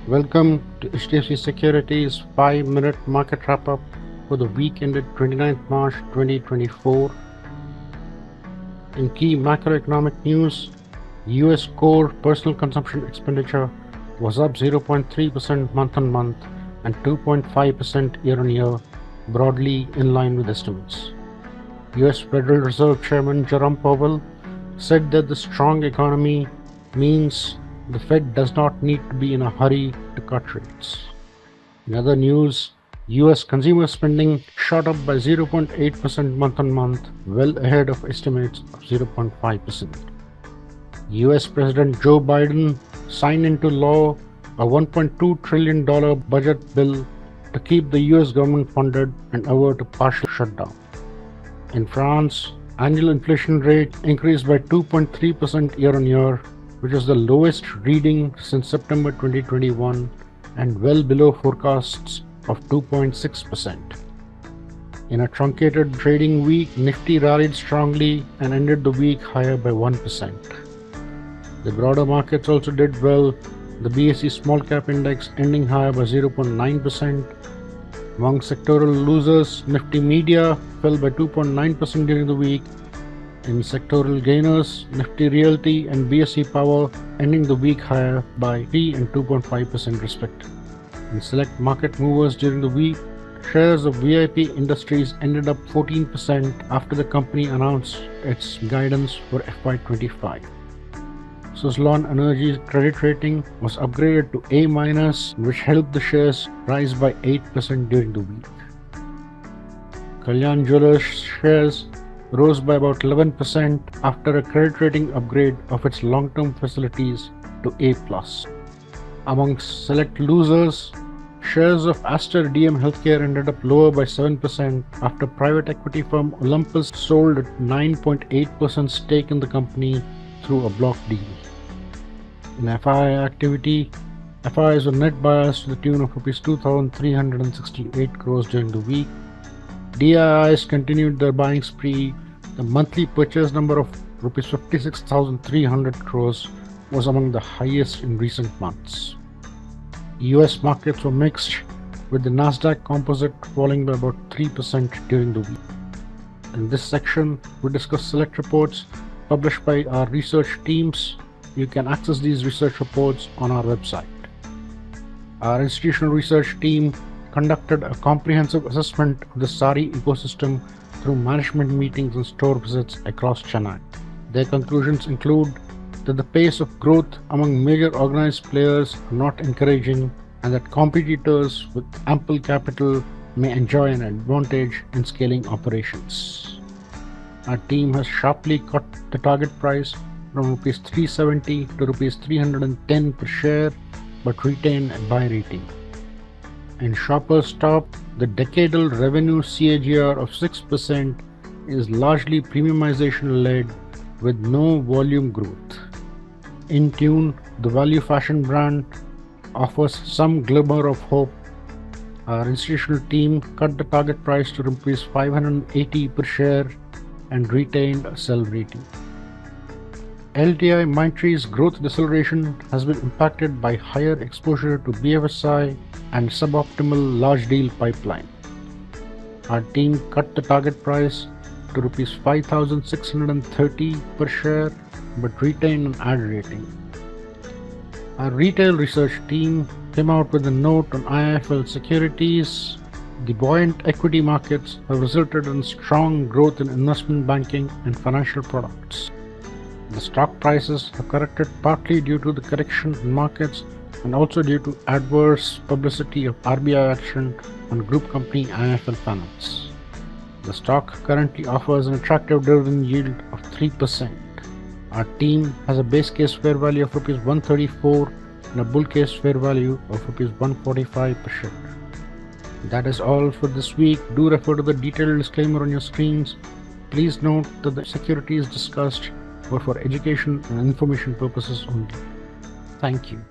Welcome to HDFC Securities 5-minute market wrap-up for the week ended 29th March 2024. In key macroeconomic news, US core personal consumption expenditure was up 0.3% month-on-month and 2.5% year-on-year, broadly in line with estimates. US Federal Reserve Chairman Jerome Powell said that the strong economy means the Fed does not need to be in a hurry to cut rates. In other news, US consumer spending shot up by 0.8% month-on-month, well ahead of estimates of 0.5%. US President Joe Biden signed into law a $1.2 trillion budget bill to keep the US government funded and avert a partial shutdown. In France, annual inflation rate increased by 2.3% year-on-year, which is the lowest reading since September 2021 and well below forecasts of 2.6%. In a truncated trading week, Nifty rallied strongly and ended the week higher by 1%. The broader markets also did well, the BSE Small Cap Index ending higher by 0.9%. Among sectoral losers, Nifty Media fell by 2.9% during the week. In sectoral gainers, Nifty Realty and BSE Power ending the week higher by 3 and 2.5% respectively. In select market movers during the week, shares of VIP Industries ended up 14% after the company announced its guidance for FY25. Suzlon Energy's credit rating was upgraded to A-, which helped the shares rise by 8% during the week. Kalyan Jewellers shares rose by about 11% after a credit rating upgrade of its long-term facilities to A+. Amongst select losers, shares of Aster DM Healthcare ended up lower by 7% after private equity firm Olympus sold a 9.8% stake in the company through a block deal. In FII Activity, FIIs were net buyers to the tune of Rs 2,368 crores during the week. DIIs continued their buying spree. The monthly purchase number of Rs 56,300 crores was among the highest in recent months. US markets were mixed, with the Nasdaq Composite falling by about 3% during the week. In this section, we discuss select reports published by our research teams. You can access these research reports on our website. Our institutional research team conducted a comprehensive assessment of the SARI ecosystem through management meetings and store visits across Chennai. Their conclusions include that the pace of growth among major organized players are not encouraging and that competitors with ample capital may enjoy an advantage in scaling operations. Our team has sharply cut the target price from Rs 370 to Rs 310 per share, but retain a buy rating. In Shoppers Stop, the decadal revenue CAGR of 6% is largely premiumization-led with no volume growth. In Tune, the value fashion brand, offers some glimmer of hope. Our institutional team cut the target price to Rs 580 per share and retained a sell rating. LTI Mindtree's growth deceleration has been impacted by higher exposure to BFSI and suboptimal large deal pipeline. Our team cut the target price to Rs 5,630 per share but retained an add rating. Our retail research team came out with a note on IIFL Securities. The buoyant equity markets have resulted in strong growth in investment banking and financial products. The stock prices have corrected partly due to the correction in markets and also due to adverse publicity of RBI action on group company IIFL Finance. The stock currently offers an attractive dividend yield of 3%. Our team has a base case fair value of Rs 134 and a bull case fair value of Rs 145 per share. That is all for this week. Do refer to the detailed disclaimer on your screens. Please note that the securities discussed were for education and information purposes only. Thank you.